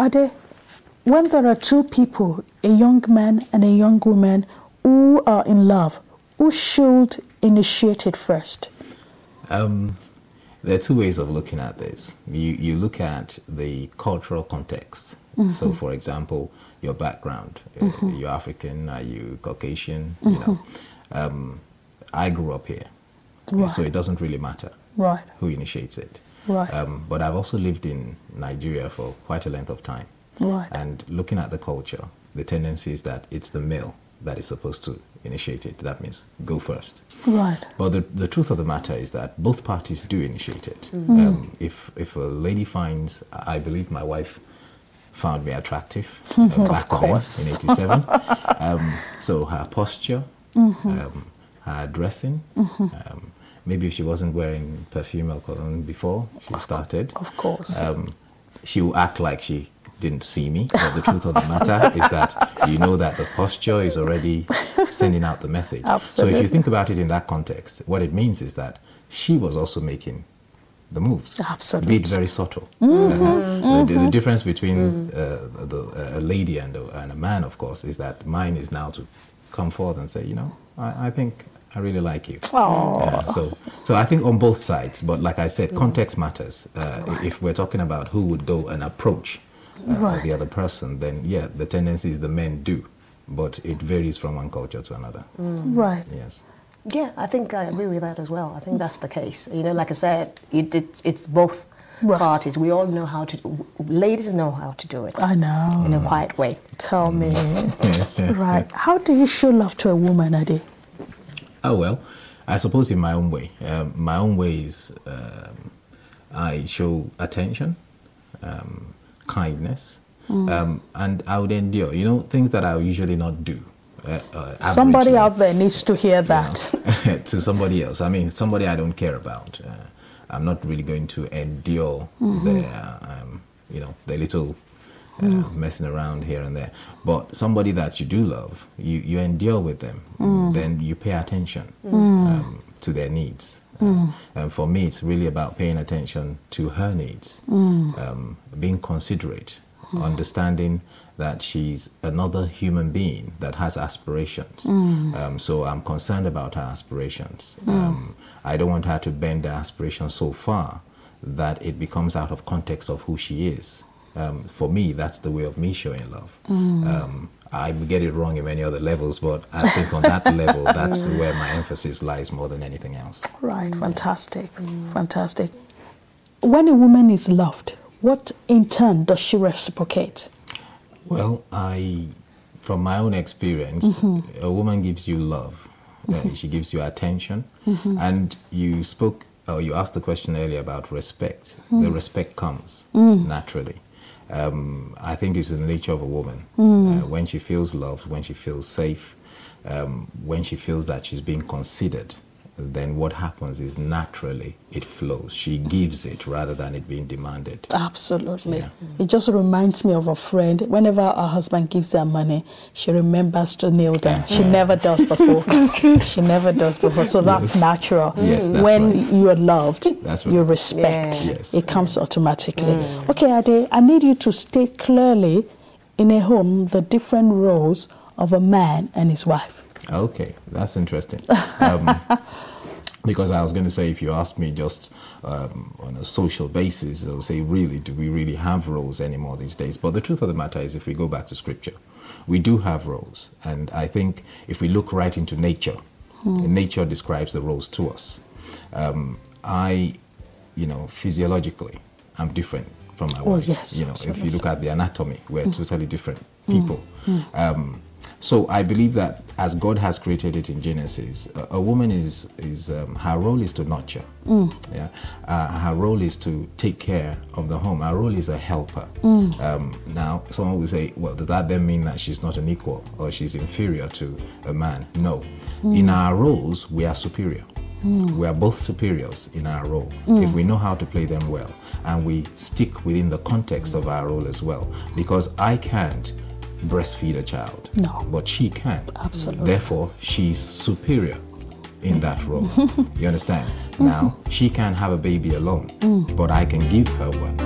Ade, when there are two people, a young man and a young woman, who are in love, who should initiate it first? There are two ways of looking at this. You look at the cultural context. So, for example, your background. You're African, are you Caucasian? You know, I grew up here, so it doesn't really matter who initiates it. But I've also lived in Nigeria for quite a length of time. And looking at the culture, the tendency is that it's the male that is supposed to initiate it. That means go first. But the truth of the matter is that both parties do initiate it. If a lady finds, I believe my wife found me attractive back then in '87. So her posture, her dressing, maybe if she wasn't wearing perfume or cologne before she started, she will act like she didn't see me. But the truth of the matter is that you know that the posture is already sending out the message. So if you think about it in that context, what it means is that she was also making the moves, be it very subtle. The difference between a lady and a man, of course, is that mine is now to come forth and say, you know, I think I really like you. So I think on both sides, but like I said, context matters. If we're talking about who would go and approach the other person, then yeah, the tendency is the men do, but it varies from one culture to another. Yes. Yeah, I think I agree with that as well. I think that's the case. You know, like I said, it's both parties. We all know how to, ladies know how to do it. I know. In a quiet way. Tell me. How do you show love to a woman, Ade? Oh, well, I suppose in my own way. My own way is I show attention, kindness, and I would endure, you know, things that I would usually not do. Somebody out there needs to hear that. To somebody else. I mean, somebody I don't care about. I'm not really going to endure their, you know, their little messing around here and there. But somebody that you do love, you endure with them. Then you pay attention to their needs. And for me, it's really about paying attention to her needs, being considerate, understanding that she's another human being that has aspirations. So I'm concerned about her aspirations. I don't want her to bend her aspirations so far that it becomes out of context of who she is. For me, that's the way of me showing love. I get it wrong in many other levels, but I think on that level, that's where my emphasis lies more than anything else. Fantastic, fantastic. When a woman is loved, what in turn does she reciprocate? Well, from my own experience, a woman gives you love. She gives you attention. And you spoke, or you asked the question earlier about respect. The respect comes naturally. I think it's in the nature of a woman. When she feels loved, when she feels safe, when she feels that she's being considered, then what happens is naturally it flows. She gives it rather than it being demanded. Absolutely. It just reminds me of a friend. Whenever her husband gives her money, she remembers to kneel down. She never does before. She never does before. So that's natural. Yes, that's when you are loved, you respect. It comes automatically. Okay, Ade, I need you to state clearly in a home the different roles of a man and his wife. Okay, that's interesting. Because I was going to say, if you ask me just on a social basis, I would say, really, do we really have roles anymore these days? But the truth of the matter is, if we go back to scripture, we do have roles. And I think if we look right into nature, nature describes the roles to us. You know, physiologically, I'm different from my wife. You know, if you look at the anatomy, we're totally different people. So I believe that as God has created it in Genesis, a woman her role is to nurture. Her role is to take care of the home. Her role is a helper. Now, someone will say, well, does that then mean that she's not an equal or she's inferior to a man? No. In our roles, we are superior. We are both superiors in our role if we know how to play them well and we stick within the context of our role as well. Because I can't breastfeed a child, but she can. Therefore, she's superior in that role. You understand? Now, she can have a baby alone, but I can give her one.